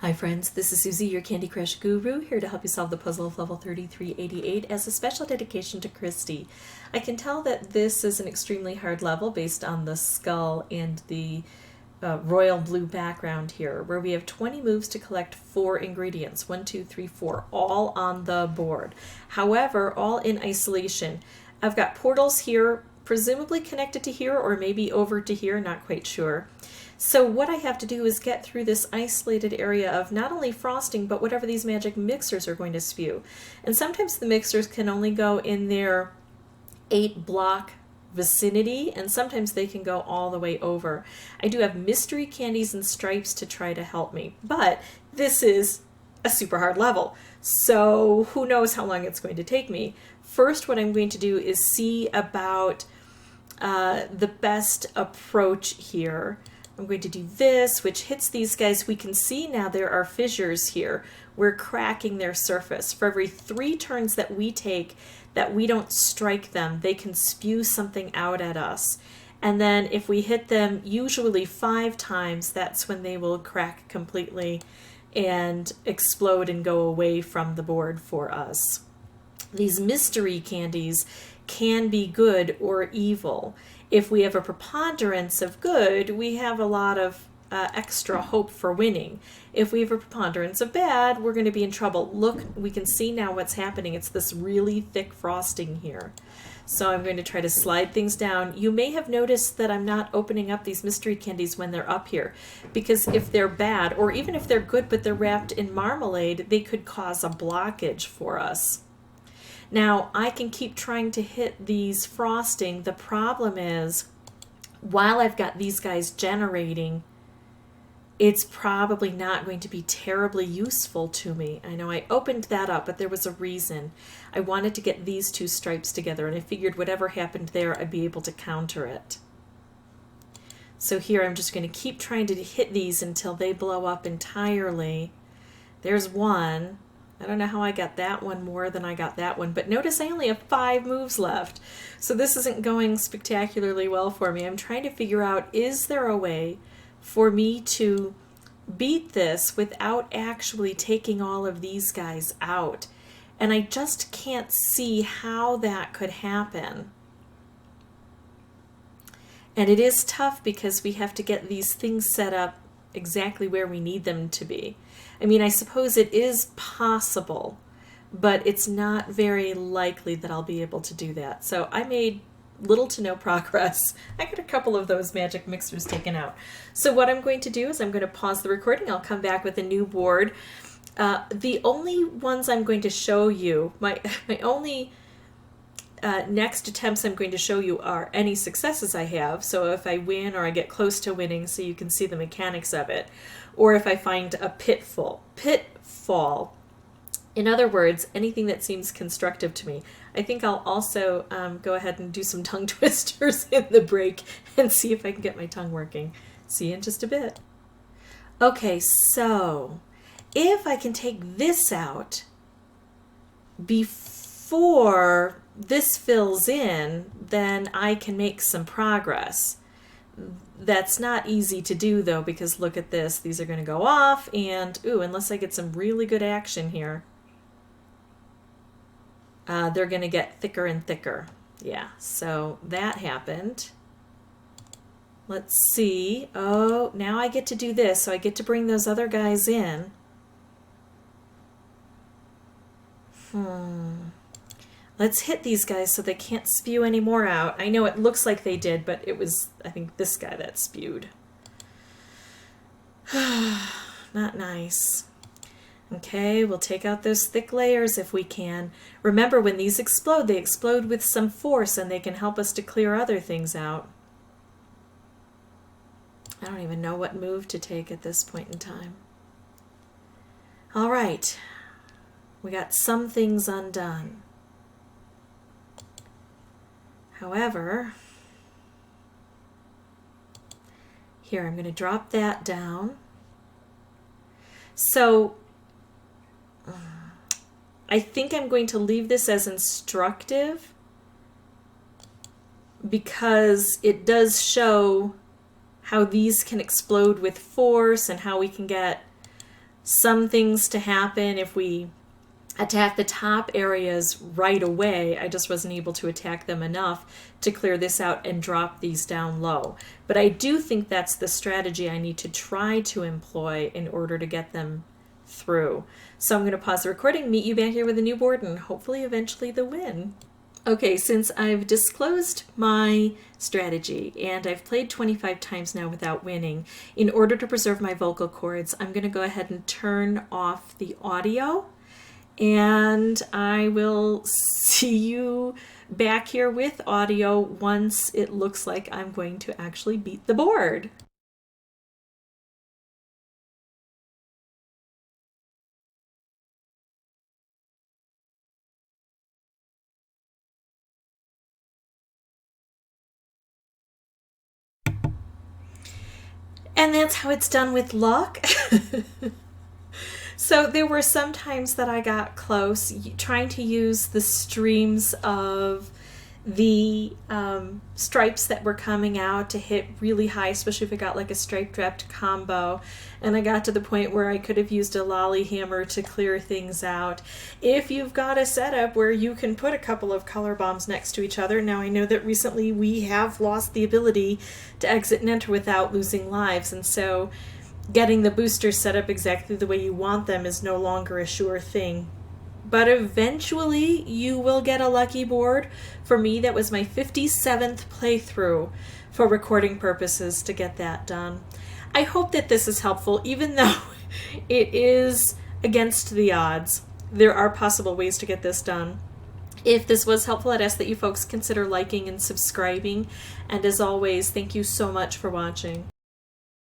Hi friends, this is Susie, your Candy Crush guru, here to help you solve the puzzle of level 3388 as a special dedication to Christy. I can tell that this is an extremely hard level based on the skull and the royal blue background here, where we have 20 moves to collect 4 ingredients, 1, 2, 3, 4, all on the board. However, all in isolation. I've got portals here, presumably connected to here or maybe over to here, not quite sure. So what I have to do is get through this isolated area of not only frosting, but whatever these magic mixers are going to spew. And sometimes the mixers can only go in their 8-block vicinity, and sometimes they can go all the way over. I do have mystery candies and stripes to try to help me, but this is a super hard level. So who knows how long it's going to take me. First, what I'm going to do is see about the best approach here. I'm going to do this, which hits these guys. We can see now there are fissures here. We're cracking their surface. For every 3 turns that we take that we don't strike them, they can spew something out at us. And then if we hit them usually 5 times, that's when they will crack completely and explode and go away from the board for us. These mystery candies can be good or evil. If we have a preponderance of good, we have a lot of extra hope for winning. If we have a preponderance of bad, we're going to be in trouble. Look, we can see now what's happening. It's this really thick frosting here. So I'm going to try to slide things down. You may have noticed that I'm not opening up these mystery candies when they're up here, because if they're bad, or even if they're good but they're wrapped in marmalade, they could cause a blockage for us. Now, I can keep trying to hit these frosting. The problem is, while I've got these guys generating, it's probably not going to be terribly useful to me. I know I opened that up, but there was a reason. I wanted to get these 2 stripes together, and I figured whatever happened there, I'd be able to counter it. So here I'm just going to keep trying to hit these until they blow up entirely. There's one. I don't know how I got that one more than I got that one, but notice I only have 5 moves left. So this isn't going spectacularly well for me. I'm trying to figure out, is there a way for me to beat this without actually taking all of these guys out? And I just can't see how that could happen. And it is tough because we have to get these things set up exactly where we need them to be. I mean, I suppose it is possible, but it's not very likely that I'll be able to do that. So I made little to no progress. I got a couple of those magic mixers taken out. So what I'm going to do is I'm going to pause the recording. I'll come back with a new board. The only ones I'm going to show you, my only next attempts I'm going to show you are any successes I have. So if I win or I get close to winning, so you can see the mechanics of it, or if I find a pitfall. In other words, anything that seems constructive to me. I think I'll also go ahead and do some tongue twisters in the break and see if I can get my tongue working. See you in just a bit. Okay, so if I can take this out before this fills in, then I can make some progress. That's not easy to do though, because look at this. These are going to go off, and unless I get some really good action here, they're going to get thicker and thicker. Yeah, so that happened. Let's see. Oh, now I get to do this, so I get to bring those other guys in. Let's hit these guys so they can't spew any more out. I know it looks like they did, but it was, I think, this guy that spewed. Not nice. Okay, we'll take out those thick layers if we can. Remember, when these explode, they explode with some force, and they can help us to clear other things out. I don't even know what move to take at this point in time. All right, we got some things undone. However, here I'm going to drop that down. So I think I'm going to leave this as instructive because it does show how these can explode with force and how we can get some things to happen if we attack the top areas right away. I just wasn't able to attack them enough to clear this out and drop these down low. But I do think that's the strategy I need to try to employ in order to get them through. So I'm going to pause the recording, meet you back here with a new board, and hopefully eventually the win. Okay, since I've disclosed my strategy and I've played 25 times now without winning, in order to preserve my vocal cords, I'm going to go ahead and turn off the audio, and I will see you back here with audio once it looks like I'm going to actually beat the board. And that's how it's done with luck. So there were some times that I got close, trying to use the streams of the stripes that were coming out to hit really high, especially if I got like a stripe wrapped combo. And I got to the point where I could have used a lolly hammer to clear things out. If you've got a setup where you can put a couple of color bombs next to each other. Now I know that recently we have lost the ability to exit and enter without losing lives, and so getting the boosters set up exactly the way you want them is no longer a sure thing. But eventually you will get a lucky board. For me, that was my 57th playthrough for recording purposes to get that done. I hope that this is helpful, even though it is against the odds. There are possible ways to get this done. If this was helpful, I'd ask that you folks consider liking and subscribing. And as always, thank you so much for watching.